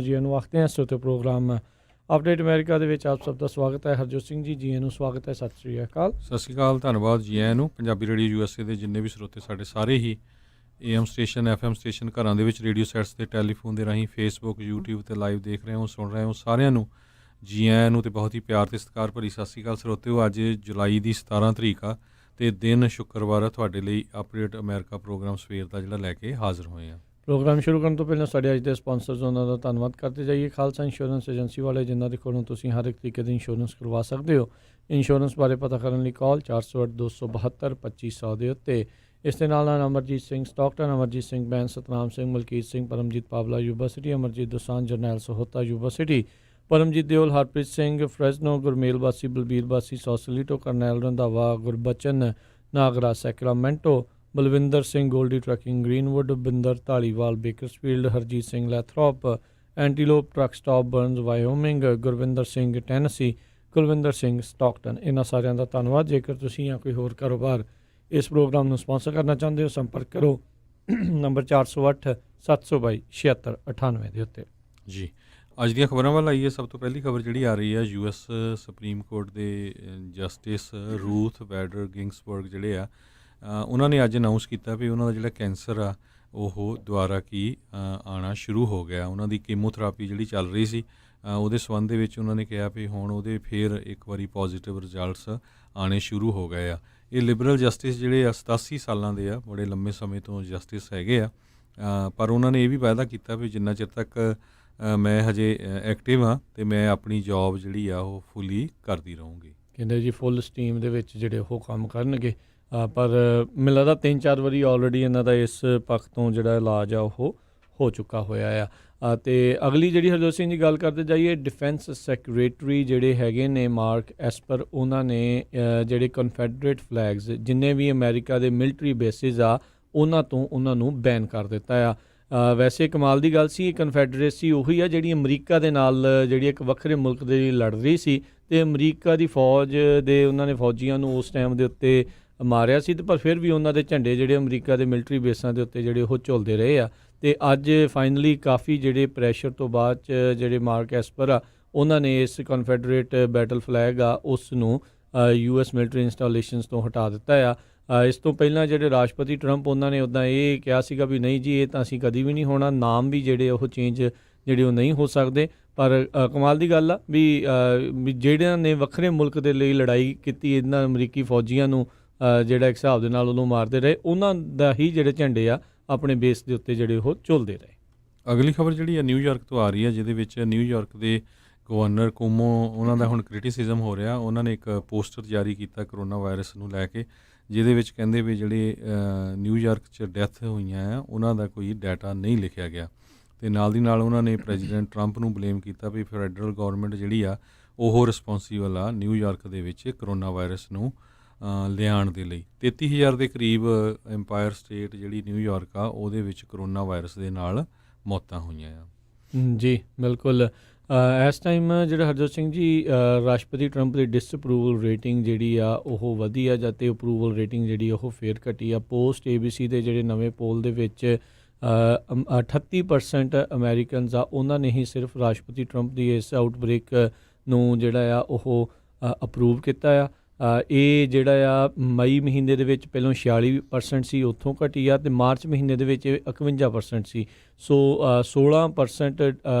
ਜੀ ਨੂੰ ਆਖਦੇ ਹਾਂ ਇਸ ਉੱਤੇ ਪ੍ਰੋਗਰਾਮ ਅਪਡੇਟ ਅਮਰੀਕਾ ਦੇ ਵਿੱਚ ਆਪ ਸਭ ਦਾ ਸਵਾਗਤ ਹੈ। ਹਰਜੋਤ ਸਿੰਘ ਜੀ ਨੂੰ ਸਵਾਗਤ ਹੈ। ਸਤਿ ਸ਼੍ਰੀ ਅਕਾਲ। ਸਤਿ ਸ਼੍ਰੀ ਅਕਾਲ, ਧੰਨਵਾਦ ਜੀ ਆਇਆਂ ਨੂੰ। ਪੰਜਾਬੀ ਰੇਡੀਓ USA ਦੇ ਜਿੰਨੇ ਵੀ ਸਰੋਤੇ ਸਾਡੇ ਸਾਰੇ ਹੀ AM ਸਟੇਸ਼ਨ FM ਸਟੇਸ਼ਨ ਘਰਾਂ ਦੇ ਵਿੱਚ ਰੇਡੀਓ ਸੈਟਸ ਤੇ ਟੈਲੀਫੋਨ ਦੇ ਰਾਹੀਂ ਫੇਸਬੁੱਕ YouTube ਤੇ ਲਾਈਵ ਦੇਖ ਰਹੇ ਹੋ ਸੁਣ ਰਹੇ ਹੋ ਸਾਰਿਆਂ ਨੂੰ ਜੀ ਆਇਆਂ ਨੂੰ ਤੇ ਬਹੁਤ ਹੀ ਪਿਆਰ ਤੇ ਸਤਿਕਾਰ ਭਰੀ ਸਤਿ ਸ਼੍ਰੀ ਅਕਾਲ ਸਰੋਤਿਓ। ਅੱਜ ਜੁਲਾਈ ਦੀ 17 ਤਰੀਕ ਆ ਤੇ ਦਿਨ ਸ਼ੁੱਕਰਵਾਰ ਆ। ਤੁਹਾਡੇ ਲਈ ਅਪਡੇਟ ਅਮਰੀਕਾ ਪ੍ਰੋਗਰਾਮ ਸਵੇਰ ਦਾ ਜਿਹੜਾ ਲੈ ਕੇ ਹਾਜ਼ਰ ਹੋਏ ਆ। ਪ੍ਰੋਗਰਾਮ ਸ਼ੁਰੂ ਕਰਨ ਤੋਂ ਪਹਿਲਾਂ ਸਾਡੇ ਅੱਜ ਦੇ ਸਪਾਂਸਰਸ ਉਹਨਾਂ ਦਾ ਧੰਨਵਾਦ ਕਰਦੇ ਜਾਈਏ। ਖਾਲਸਾ ਇੰਸ਼ੋਰੈਂਸ ਏਜੰਸੀ ਵਾਲੇ ਜਿਨ੍ਹਾਂ ਦੇ ਕੋਲੋਂ ਤੁਸੀਂ ਹਰ ਇੱਕ ਤਰੀਕੇ ਦੀ ਇੰਸ਼ੋਰੈਂਸ ਕਰਵਾ ਸਕਦੇ ਹੋ। ਇੰਸ਼ੋਰੈਂਸ ਬਾਰੇ ਪਤਾ ਕਰਨ ਲਈ ਕਾਲ 408 272 2500 ਦੇ ਉੱਤੇ। ਇਸ ਦੇ ਨਾਲ Amarjit Singh Stockton, Amarjit Singh Bains, Satnam Singh, Malkit Singh, Paramjit Pawla Yuba City, Amarjit Dosanjh Jarnail Sahota Yuba City, Paramjit Deol, Harpreet Singh Fresno, Gurmel Bassi, Balbir Bassi Sausalito, Karnail Randhawa, Gurbachan Nagra Sacramento, Balwinder Singh Goldie Trucking Greenwood, Binder Dhaliwal Bakersfield, Harjit Singh Lathrop Antelope Truck Stop Burns Wyoming, Gurwinder Singh Tennessee, Kulwinder Singh Stockton. ਇਹਨਾਂ ਸਾਰਿਆਂ ਦਾ ਧੰਨਵਾਦ। ਜੇਕਰ ਤੁਸੀਂ ਜਾਂ ਕੋਈ ਹੋਰ ਕਾਰੋਬਾਰ ਇਸ ਪ੍ਰੋਗਰਾਮ ਨੂੰ ਸਪਾਂਸਰ ਕਰਨਾ ਚਾਹੁੰਦੇ ਹੋ ਸੰਪਰਕ ਕਰੋ ਨੰਬਰ 408 722 7698 ਦੇ ਉੱਤੇ। ਜੀ ਅੱਜ ਦੀਆਂ ਖਬਰਾਂ ਵੱਲ ਆਈਏ। ਸਭ ਤੋਂ ਪਹਿਲੀ ਖਬਰ ਜਿਹੜੀ ਆ ਰਹੀ ਹੈ US ਸੁਪਰੀਮ ਕੋਰਟ ਦੇ ਜਸਟਿਸ ਰੂਥ ਬੈਡਰ ਗਿੰਗਸਬਰਗ ਜਿਹੜੇ ਆ ਉਹਨਾਂ ਨੇ ਅੱਜ ਅਨਾਊਂਸ ਕੀਤਾ ਵੀ ਉਹਨਾਂ ਦਾ ਜਿਹੜਾ ਕੈਂਸਰ ਆ ਉਹ ਦੁਬਾਰਾ ਆਉਣਾ ਸ਼ੁਰੂ ਹੋ ਗਿਆ। ਉਹਨਾਂ ਦੀ ਕੀਮੋਥੈਰੇਪੀ ਜਿਹੜੀ ਚੱਲ ਰਹੀ ਸੀ ਉਹਦੇ ਸੰਬੰਧ ਦੇ ਵਿੱਚ ਉਹਨਾਂ ਨੇ ਕਿਹਾ ਵੀ ਹੁਣ ਉਹਦੇ ਫਿਰ ਇੱਕ ਵਾਰੀ ਪੋਜ਼ੀਟਿਵ ਰਿਜ਼ਲਟਸ ਆਉਣੇ ਸ਼ੁਰੂ ਹੋ ਗਏ ਆ। ਇਹ ਲਿਬਰਲ ਜਸਟਿਸ ਜਿਹੜੇ ਆ 87 ਸਾਲਾਂ ਦੇ ਆ, ਬੜੇ ਲੰਮੇ ਸਮੇਂ ਤੋਂ ਜਸਟਿਸ ਹੈਗੇ ਆ। ਪਰ ਉਹਨਾਂ ਨੇ ਇਹ ਵੀ ਵਾਅਦਾ ਕੀਤਾ ਵੀ ਜਿੰਨਾ ਚਿਰ ਤੱਕ ਮੈਂ ਹਜੇ ਐਕਟਿਵ ਹਾਂ ਅਤੇ ਮੈਂ ਆਪਣੀ ਜੋਬ ਜਿਹੜੀ ਆ ਉਹ ਫੁੱਲੀ ਕਰਦੀ ਰਹੂੰਗੀ। ਕਹਿੰਦੇ ਜੀ ਫੁੱਲ ਸਟੀਮ ਦੇ ਵਿੱਚ ਜਿਹੜੇ ਉਹ ਕੰਮ ਕਰਨਗੇ। ਪਰ ਮੈਨੂੰ ਲੱਗਦਾ 3-4 ਵਾਰੀ ਆਲਰੇਡੀ ਇਹਨਾਂ ਦਾ ਇਸ ਪੱਖ ਤੋਂ ਜਿਹੜਾ ਇਲਾਜ ਆ ਉਹ ਹੋ ਚੁੱਕਾ ਹੋਇਆ ਆ। ਅਤੇ ਅਗਲੀ ਜਿਹੜੀ ਹਰਜੋਤ ਸਿੰਘ ਦੀ ਗੱਲ ਕਰਦੇ ਜਾਈਏ, ਡਿਫੈਂਸ ਸੈਕਟਰੀ ਜਿਹੜੇ ਹੈਗੇ ਨੇ ਮਾਰਕ ਐਸਪਰ, ਉਹਨਾਂ ਨੇ ਜਿਹੜੇ ਕਨਫੈਡਰੇਟ ਫਲੈਗਸ ਜਿੰਨੇ ਵੀ ਅਮਰੀਕਾ ਦੇ ਮਿਲਟਰੀ ਬੇਸਿਸ ਆ ਉਹਨਾਂ ਨੂੰ ਬੈਨ ਕਰ ਦਿੱਤਾ ਆ। ਵੈਸੇ ਕਮਾਲ ਦੀ ਗੱਲ ਸੀ, ਕਨਫੈਡਰੇਸੀ ਉਹੀ ਆ ਜਿਹੜੀ ਅਮਰੀਕਾ ਦੇ ਨਾਲ ਜਿਹੜੀ ਇੱਕ ਵੱਖਰੇ ਮੁਲਕ ਦੇ ਲਈ ਲੜ ਰਹੀ ਸੀ ਅਤੇ ਅਮਰੀਕਾ ਦੀ ਫੌਜ ਦੇ ਉਹਨਾਂ ਨੇ ਫੌਜੀਆਂ ਨੂੰ ਉਸ ਟਾਈਮ ਦੇ ਉੱਤੇ ਮਾਰਿਆ ਸੀ। ਪਰ ਫਿਰ ਵੀ ਉਹਨਾਂ ਦੇ ਝੰਡੇ ਜਿਹੜੇ ਅਮਰੀਕਾ ਦੇ ਮਿਲਟਰੀ ਬੇਸਾਂ ਦੇ ਉੱਤੇ ਜਿਹੜੇ ਉਹ ਝੁਲਦੇ ਰਹੇ ਆ। ਅਤੇ ਅੱਜ ਫਾਈਨਲੀ ਕਾਫੀ ਜਿਹੜੇ ਪ੍ਰੈਸ਼ਰ ਤੋਂ ਬਾਅਦ 'ਚ ਜਿਹੜੇ ਮਾਰਕ ਐਸਪਰ ਆ ਉਹਨਾਂ ਨੇ ਇਸ ਕਨਫੈਡਰੇਟ ਬੈਟਲ ਫਲੈਗ ਆ ਉਸ ਨੂੰ US ਮਿਲਟਰੀ ਇੰਸਟਾਲੇਸ਼ਨਸ ਤੋਂ ਹਟਾ ਦਿੱਤਾ ਆ। ਇਸ ਤੋਂ ਪਹਿਲਾਂ ਜਿਹੜੇ ਰਾਸ਼ਟਰਪਤੀ ਟਰੰਪ ਉਹਨਾਂ ਨੇ ਉੱਦਾਂ ਇਹ ਕਿਹਾ ਸੀਗਾ ਵੀ ਨਹੀਂ ਜੀ ਇਹ ਤਾਂ ਅਸੀਂ ਕਦੀ ਵੀ ਨਹੀਂ ਹੋਣਾ, ਨਾਮ ਵੀ ਜਿਹੜੇ ਉਹ ਚੇਂਜ ਜਿਹੜੇ ਉਹ ਨਹੀਂ ਹੋ ਸਕਦੇ। ਪਰ ਕਮਾਲ ਦੀ ਗੱਲ ਆ ਵੀ ਜਿਹੜਿਆਂ ਨੇ ਵੱਖਰੇ ਮੁਲਕ ਦੇ ਲਈ ਲੜਾਈ ਕੀਤੀ, ਇਹਨਾਂ ਅਮਰੀਕੀ ਫੌਜੀਆਂ ਨੂੰ ਜਿਹੜਾ ਇੱਕ ਹਿਸਾਬ ਦੇ ਨਾਲ ਉਹਨੂੰ ਮਾਰਦੇ ਰਹੇ, ਉਹਨਾਂ ਦਾ ਹੀ ਜਿਹੜੇ ਝੰਡੇ ਆ ਆਪਣੇ ਬੇਸ ਦੇ ਉੱਤੇ ਜਿਹੜੇ ਉਹ ਝੁਲਦੇ ਰਹੇ। ਅਗਲੀ ਖਬਰ ਜਿਹੜੀ ਆ ਨਿਊਯਾਰਕ ਤੋਂ ਆ ਰਹੀ ਹੈ, ਜਿਹਦੇ ਵਿੱਚ ਨਿਊਯਾਰਕ ਦੇ ਗਵਰਨਰ ਕੁਮੋ ਉਹਨਾਂ ਦਾ ਹੁਣ ਕ੍ਰਿਟਿਸਿਜ਼ਮ ਹੋ ਰਿਹਾ। ਉਹਨਾਂ ਨੇ ਇੱਕ ਪੋਸਟਰ ਜਾਰੀ ਕੀਤਾ ਕਰੋਨਾ ਵਾਇਰਸ ਨੂੰ ਲੈ ਕੇ, ਜਿਹਦੇ ਵਿੱਚ ਕਹਿੰਦੇ ਵੀ ਜਿਹੜੇ ਨਿਊਯਾਰਕ 'ਚ ਡੈਥ ਹੋਈਆਂ ਆ ਉਹਨਾਂ ਦਾ ਕੋਈ ਡਾਟਾ ਨਹੀਂ ਲਿਖਿਆ ਗਿਆ। ਅਤੇ ਨਾਲ ਦੀ ਨਾਲ ਉਹਨਾਂ ਨੇ ਪ੍ਰੈਜ਼ੀਡੈਂਟ ਟਰੰਪ ਨੂੰ ਬਲੇਮ ਕੀਤਾ ਵੀ ਫੈਡਰਲ ਗੌਰਮੈਂਟ ਜਿਹੜੀ ਆ ਉਹ ਰਿਸਪੋਂਸੀਬਲ ਆ ਨਿਊਯਾਰਕ ਦੇ ਵਿੱਚ ਕਰੋਨਾ ਵਾਇਰਸ ਨੂੰ ਲਿਆਉਣ ਦੇ ਲਈ। 33,000 ਦੇ ਕਰੀਬ ਐਮਪਾਇਰ ਸਟੇਟ ਜਿਹੜੀ ਨਿਊਯਾਰਕ ਆ ਉਹਦੇ ਵਿੱਚ ਕਰੋਨਾ ਵਾਇਰਸ ਦੇ ਨਾਲ ਮੌਤਾਂ ਹੋਈਆਂ ਆ। ਜੀ ਬਿਲਕੁਲ। ਇਸ ਟਾਈਮ ਜਿਹੜਾ ਹਰਜੋਤ ਸਿੰਘ ਜੀ ਰਾਸ਼ਟਰਪਤੀ ਟਰੰਪ ਦੀ ਡਿਸਅਪਰੂਵਲ ਰੇਟਿੰਗ ਜਿਹੜੀ ਆ ਉਹ ਵਧੀ ਆ ਜਾਂ ਅਤੇ ਅਪਰੂਵਲ ਰੇਟਿੰਗ ਜਿਹੜੀ ਉਹ ਫੇਰ ਘਟੀ ਆ। ਪੋਸਟ ABC ਦੇ ਜਿਹੜੇ ਨਵੇਂ ਪੋਲ ਦੇ ਵਿੱਚ 38% ਅਮਰੀਕਨਸ ਆ ਉਹਨਾਂ ਨੇ ਹੀ ਸਿਰਫ ਰਾਸ਼ਟਰਪਤੀ ਟਰੰਪ ਦੀ ਇਸ ਆਊਟਬ੍ਰੇਕ ਨੂੰ ਜਿਹੜਾ ਆ ਉਹ ਅਪਰੂਵ ਕੀਤਾ ਆ। ਇਹ ਜਿਹੜਾ ਆ ਮਈ ਮਹੀਨੇ ਦੇ ਵਿੱਚ ਪਹਿਲਾਂ 46% ਸੀ, ਉੱਥੋਂ ਘਟੀ ਆ, ਅਤੇ ਮਾਰਚ ਮਹੀਨੇ ਦੇ ਵਿੱਚ 51% ਸੀ। ਸੋ 16%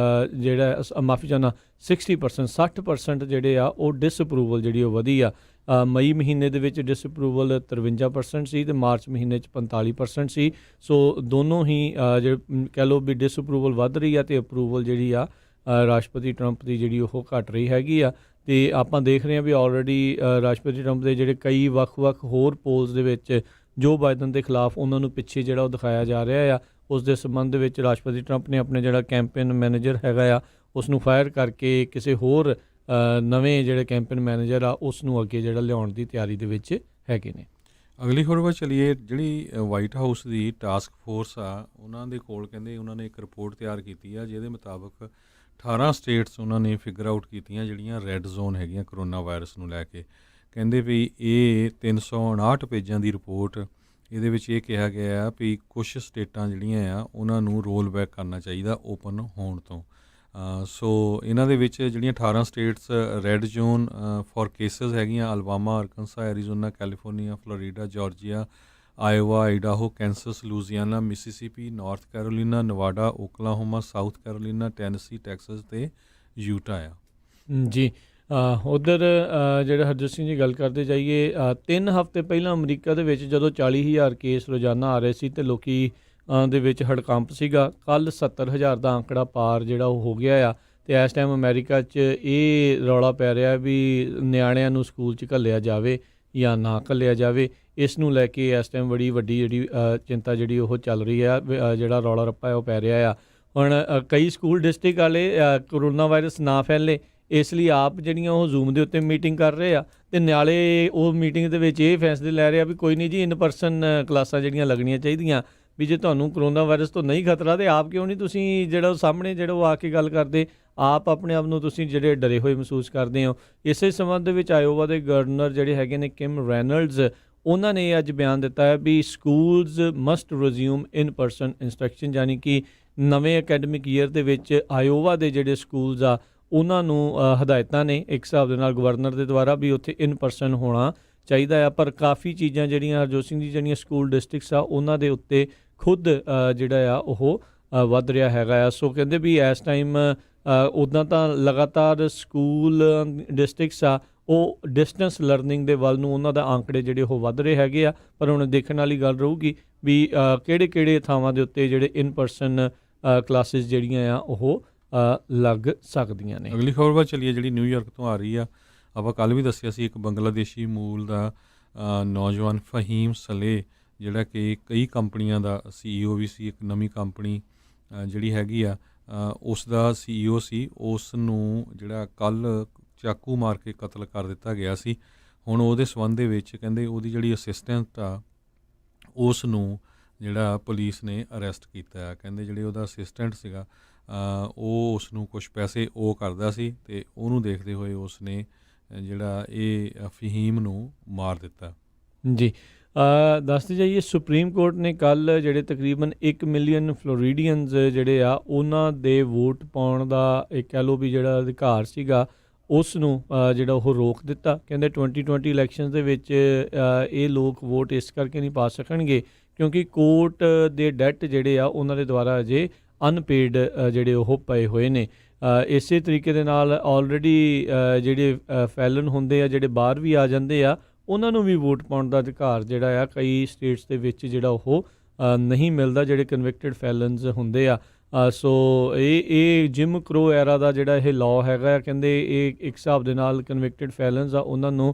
ਜਿਹੜਾ ਮਾਫੀ ਚਾਹੁੰਦਾ 60% 60% ਜਿਹੜੇ ਆ ਉਹ ਡਿਸਅਪਰੂਵਲ ਜਿਹੜੀ ਉਹ ਵਧੀ ਆ। ਮਈ ਮਹੀਨੇ ਦੇ ਵਿੱਚ ਡਿਸਅਪਰੂਵਲ 53% ਸੀ ਅਤੇ ਮਾਰਚ ਮਹੀਨੇ 'ਚ 45% ਸੀ। ਸੋ ਦੋਨੋਂ ਹੀ ਕਹਿ ਲਓ ਵੀ ਡਿਸਅਪਰੂਵਲ ਵੱਧ ਰਹੀ ਆ ਅਤੇ ਅਪਰੂਵਲ ਜਿਹੜੀ ਆ ਰਾਸ਼ਟਰਪਤੀ ਟਰੰਪ ਦੀ ਜਿਹੜੀ ਉਹ ਘਟ ਰਹੀ ਹੈਗੀ ਆ। ਅਤੇ ਆਪਾਂ ਦੇਖ ਰਹੇ ਹਾਂ ਵੀ ਆਲਰੇਡੀ ਰਾਸ਼ਟਰਪਤੀ ਟਰੰਪ ਦੇ ਜਿਹੜੇ ਕਈ ਵੱਖ-ਵੱਖ ਹੋਰ ਪੋਲਸ ਦੇ ਵਿੱਚ ਜੋ ਬਾਈਡਨ ਦੇ ਖਿਲਾਫ ਉਹਨਾਂ ਨੂੰ ਪਿੱਛੇ ਜਿਹੜਾ ਉਹ ਦਿਖਾਇਆ ਜਾ ਰਿਹਾ ਆ। ਉਸ ਦੇ ਸੰਬੰਧ ਵਿੱਚ ਰਾਸ਼ਟਰਪਤੀ ਟਰੰਪ ਨੇ ਆਪਣੇ ਜਿਹੜਾ ਕੈਂਪੇਨ ਮੈਨੇਜਰ ਹੈਗਾ ਆ ਉਸ ਨੂੰ ਫਾਇਰ ਕਰਕੇ ਕਿਸੇ ਹੋਰ ਨਵੇਂ ਜਿਹੜੇ ਕੈਂਪੇਨ ਮੈਨੇਜਰ ਆ ਉਸ ਨੂੰ ਅੱਗੇ ਜਿਹੜਾ ਲਿਆਉਣ ਦੀ ਤਿਆਰੀ ਦੇ ਵਿੱਚ ਹੈਗੇ ਨੇ। ਅਗਲੀ ਖਬਰ ਵੱਲ ਚੱਲੀਏ। ਜਿਹੜੀ ਵਾਈਟ ਹਾਊਸ ਦੀ ਟਾਸਕ ਫੋਰਸ ਆ ਉਹਨਾਂ ਦੇ ਕੋਲ ਕਹਿੰਦੇ ਉਹਨਾਂ ਨੇ ਇੱਕ ਰਿਪੋਰਟ ਤਿਆਰ ਕੀਤੀ ਆ ਜਿਹਦੇ ਮੁਤਾਬਕ 18 ਸਟੇਟਸ ਉਹਨਾਂ ਨੇ ਫਿਗਰ ਆਊਟ ਕੀਤੀਆਂ ਜਿਹੜੀਆਂ ਰੈੱਡ ਜ਼ੋਨ ਹੈਗੀਆਂ ਕਰੋਨਾ ਵਾਇਰਸ ਨੂੰ ਲੈ ਕੇ। ਕਹਿੰਦੇ ਵੀ ਇਹ 359 ਪੇਜਾਂ ਦੀ ਰਿਪੋਰਟ, ਇਹਦੇ ਵਿੱਚ ਇਹ ਕਿਹਾ ਗਿਆ ਵੀ ਕੁਛ ਸਟੇਟਾਂ ਜਿਹੜੀਆਂ ਆ ਉਹਨਾਂ ਨੂੰ ਰੋਲ ਬੈਕ ਕਰਨਾ ਚਾਹੀਦਾ ਓਪਨ ਹੋਣ ਤੋਂ। ਸੋ ਇਹਨਾਂ ਦੇ ਵਿੱਚ ਜਿਹੜੀਆਂ 18 states red zone for cases ਹੈਗੀਆਂ, Alabama, Arkansas, Arizona, California, Florida, Georgia, Iowa, Idaho, Kansas, Louisiana, Mississippi, North Carolina, Nevada, Oklahoma, South Carolina, Tennessee, Texas ਤੇ ਯੂਟਾ ਆ। ਜੀ ਉਧਰ ਜਿਹੜਾ ਹਰਜੋਤ ਸਿੰਘ ਜੀ ਗੱਲ ਕਰਦੇ ਜਾਈਏ, 3 ਹਫ਼ਤੇ ਪਹਿਲਾਂ ਅਮਰੀਕਾ ਦੇ ਵਿੱਚ ਜਦੋਂ 40,000 ਕੇਸ ਰੋਜ਼ਾਨਾ ਆ ਰਹੇ ਸੀ ਅਤੇ ਲੋਕੀ ਦੇ ਵਿੱਚ ਹੜਕੰਪ ਸੀਗਾ, ਕੱਲ੍ਹ 70,000 ਦਾ ਅੰਕੜਾ ਪਾਰ ਜਿਹੜਾ ਉਹ ਹੋ ਗਿਆ ਆ। ਅਤੇ ਇਸ ਟਾਈਮ ਅਮਰੀਕਾ 'ਚ ਇਹ ਰੌਲਾ ਪੈ ਰਿਹਾ ਵੀ ਨਿਆਣਿਆਂ ਨੂੰ ਸਕੂਲ 'ਚ ਘੱਲਿਆ ਜਾਵੇ ਜਾਂ ਨਾ ਘੱਲਿਆ ਜਾਵੇ। ਇਸ ਨੂੰ ਲੈ ਕੇ ਇਸ ਟਾਈਮ ਬੜੀ ਵੱਡੀ ਜਿਹੜੀ ਚਿੰਤਾ ਜਿਹੜੀ ਉਹ ਚੱਲ ਰਹੀ ਆ, ਜਿਹੜਾ ਰੌਲਾ ਰੱਪਾ ਹੈ ਉਹ ਪੈ ਰਿਹਾ ਆ। ਹੁਣ ਕਈ ਸਕੂਲ ਡਿਸਟ੍ਰਿਕਟ ਵਾਲੇ ਕਰੋਨਾ ਵਾਇਰਸ ਨਾ ਫੈਲੇ ਇਸ ਲਈ ਆਪ ਜਿਹੜੀਆਂ ਉਹ ਜ਼ੂਮ ਦੇ ਉੱਤੇ ਮੀਟਿੰਗ ਕਰ ਰਹੇ ਆ, ਅਤੇ ਨਾਲੇ ਉਹ ਮੀਟਿੰਗ ਦੇ ਵਿੱਚ ਇਹ ਫੈਸਲੇ ਲੈ ਰਹੇ ਆ ਵੀ ਕੋਈ ਨਹੀਂ ਜੀ, ਇਨ ਪਰਸਨ ਕਲਾਸਾਂ ਜਿਹੜੀਆਂ ਲੱਗਣੀਆਂ ਚਾਹੀਦੀਆਂ, ਵੀ ਜੇ ਤੁਹਾਨੂੰ ਕਰੋਨਾ ਵਾਇਰਸ ਤੋਂ ਨਹੀਂ ਖਤਰਾ ਤਾਂ ਆਪ ਕਿਉਂ ਨਹੀਂ ਤੁਸੀਂ ਜਿਹੜਾ ਸਾਹਮਣੇ ਜਿਹੜਾ ਉਹ ਆ ਕੇ ਗੱਲ ਕਰਦੇ, ਆਪ ਆਪਣੇ ਆਪ ਨੂੰ ਤੁਸੀਂ ਜਿਹੜੇ ਡਰੇ ਹੋਏ ਮਹਿਸੂਸ ਕਰਦੇ ਹੋ। ਇਸੇ ਸੰਬੰਧ ਦੇ ਵਿੱਚ ਆਇਓਵਾ ਦੇ ਗਵਰਨਰ ਜਿਹੜੇ ਹੈਗੇ ਨੇ ਕਿਮ ਰੈਨਲਡਸ, ਉਹਨਾਂ ਨੇ ਅੱਜ ਬਿਆਨ ਦਿੱਤਾ ਹੈ ਵੀ ਸਕੂਲਸ ਮਸਟ ਰਿਜ਼ਿਊਮ ਇਨ ਪਰਸਨ ਇੰਸਟਰਕਸ਼ਨ, ਯਾਨੀ ਕਿ ਨਵੇਂ ਅਕੈਡਮਿਕ ਈਅਰ ਦੇ ਵਿੱਚ ਆਇਓਵਾ ਦੇ ਜਿਹੜੇ ਸਕੂਲਸ ਆ ਉਹਨਾਂ ਨੂੰ ਹਦਾਇਤਾਂ ਨੇ ਇੱਕ ਹਿਸਾਬ ਦੇ ਨਾਲ ਗਵਰਨਰ ਦੇ ਦੁਆਰਾ ਵੀ ਉੱਥੇ ਇਨ ਪਰਸਨ ਹੋਣਾ ਚਾਹੀਦਾ ਆ। ਪਰ ਕਾਫੀ ਚੀਜ਼ਾਂ ਜਿਹੜੀਆਂ ਹਰਜੋਤ ਸਿੰਘ ਜੀ ਜਿਹੜੀਆਂ ਸਕੂਲ ਡਿਸਟ੍ਰਿਕਟਸ ਆ ਉਹਨਾਂ ਦੇ ਉੱਤੇ ਖੁਦ ਜਿਹੜਾ ਆ ਉਹ ਵੱਧ ਰਿਹਾ ਹੈਗਾ ਆ। ਸੋ ਕਹਿੰਦੇ ਵੀ ਇਸ ਟਾਈਮ ਉੱਦਾਂ ਤਾਂ ਲਗਾਤਾਰ ਸਕੂਲ ਡਿਸਟ੍ਰਿਕਟਸ ਆ ਉਹ ਡਿਸਟੈਂਸ ਲਰਨਿੰਗ ਦੇ ਵੱਲ ਨੂੰ ਉਹਨਾਂ ਦਾ ਆંકੜੇ ਜਿਹੜੇ ਉਹ ਵੱਧ ਰਹੇ ਹੈਗੇ ਆ, ਪਰ ਹੁਣ ਦੇਖਣ ਵਾਲੀ ਗੱਲ ਰਹੂਗੀ ਵੀ ਕਿਹੜੇ ਥਾਵਾਂ ਦੇ ਉੱਤੇ ਜਿਹੜੇ ਇਨ ਪਰਸਨ ਕਲਾਸਿਸ ਜਿਹੜੀਆਂ ਆ ਉਹ ਲੱਗ ਸਕਦੀਆਂ ਨੇ। ਅਗਲੀ ਖਬਰ ਵੱਲ ਚੱਲੀਏ, ਜਿਹੜੀ ਨਿਊਯਾਰਕ ਤੋਂ ਆ ਰਹੀ ਆ। ਆਪਾਂ ਕੱਲ੍ਹ ਵੀ ਦੱਸਿਆ ਸੀ, ਇੱਕ ਬੰਗਲਾਦੇਸ਼ੀ ਮੂਲ ਦਾ ਨੌਜਵਾਨ ਫਹੀਮ ਸਲੇਹ, ਜਿਹੜਾ ਕਿ ਕਈ ਕੰਪਨੀਆਂ ਦਾ CEO ਵੀ ਸੀ, ਇੱਕ ਨਵੀਂ ਕੰਪਨੀ ਜਿਹੜੀ ਹੈਗੀ ਆ ਉਸ ਦਾ CEO ਸੀ, ਉਸ ਨੂੰ ਜਿਹੜਾ ਕੱਲ੍ਹ ਚਾਕੂ ਮਾਰ ਕੇ ਕਤਲ ਕਰ ਦਿੱਤਾ ਗਿਆ ਸੀ। ਹੁਣ ਉਹਦੇ ਸੰਬੰਧ ਦੇ ਵਿੱਚ ਕਹਿੰਦੇ ਉਹਦੀ ਜਿਹੜੀ ਅਸਿਸਟੈਂਟ ਆ ਉਸ ਨੂੰ ਜਿਹੜਾ ਪੁਲਿਸ ਨੇ ਅਰੈਸਟ ਕੀਤਾ। ਕਹਿੰਦੇ ਜਿਹੜੇ ਉਹਦਾ ਅਸਿਸਟੈਂਟ ਸੀਗਾ ਉਹ ਉਸ ਨੂੰ ਕੁਛ ਪੈਸੇ ਉਹ ਕਰਦਾ ਸੀ, ਅਤੇ ਉਹਨੂੰ ਦੇਖਦੇ ਹੋਏ ਉਸ ਨੇ ਜਿਹੜਾ ਇਹ ਫਹੀਮ ਨੂੰ ਮਾਰ ਦਿੱਤਾ। ਜੀ ਦੱਸਦੇ ਜਾਈਏ, ਸੁਪਰੀਮ ਕੋਰਟ ਨੇ ਕੱਲ੍ਹ ਜਿਹੜੇ ਤਕਰੀਬਨ 1 ਮਿਲੀਅਨ ਫਲੋਰੀਡੀਅਨਸ ਜਿਹੜੇ ਆ ਉਹਨਾਂ ਦੇ ਵੋਟ ਪਾਉਣ ਦਾ ਇੱਕ ਕਹਿ ਲਓ ਵੀ ਜਿਹੜਾ ਅਧਿਕਾਰ ਸੀਗਾ ਉਸ ਨੂੰ ਜਿਹੜਾ ਉਹ ਰੋਕ ਦਿੱਤਾ। ਕਹਿੰਦੇ 2020 ਇਲੈਕਸ਼ਨ ਦੇ ਵਿੱਚ ਇਹ ਲੋਕ ਵੋਟ ਇਸ ਕਰਕੇ ਨਹੀਂ ਪਾ ਸਕਣਗੇ ਕਿਉਂਕਿ ਕੋਰਟ ਦੇ ਡੈਟ ਜਿਹੜੇ ਆ ਉਹਨਾਂ ਦੇ ਦੁਆਰਾ ਅਜੇ ਅਨਪੇਡ ਜਿਹੜੇ ਉਹ ਪਏ ਹੋਏ ਨੇ। ਇਸੇ ਤਰੀਕੇ ਦੇ ਨਾਲ ਆਲਰੇਡੀ ਜਿਹੜੇ ਫੈਲਨ ਹੁੰਦੇ ਆ, ਜਿਹੜੇ ਬਾਹਰ ਵੀ ਆ ਜਾਂਦੇ ਆ, ਉਹਨਾਂ ਨੂੰ ਵੀ ਵੋਟ ਪਾਉਣ ਦਾ ਅਧਿਕਾਰ ਜਿਹੜਾ ਆ ਕਈ ਸਟੇਟਸ ਦੇ ਵਿੱਚ ਜਿਹੜਾ ਉਹ ਨਹੀਂ ਮਿਲਦਾ, ਜਿਹੜੇ ਕਨਵਿਕਟਡ ਫੈਲਨਸ ਹੁੰਦੇ ਆ। ਸੋ ਇਹ ਜਿਮ ਕਰੋ ਐਰਾ ਦਾ ਜਿਹੜਾ ਇਹ ਲਾਅ ਹੈਗਾ ਆ, ਕਹਿੰਦੇ ਇਹ ਇੱਕ ਹਿਸਾਬ ਦੇ ਨਾਲ ਕਨਵਿਕਟਡ ਫੈਲਨਸ ਆ ਉਹਨਾਂ ਨੂੰ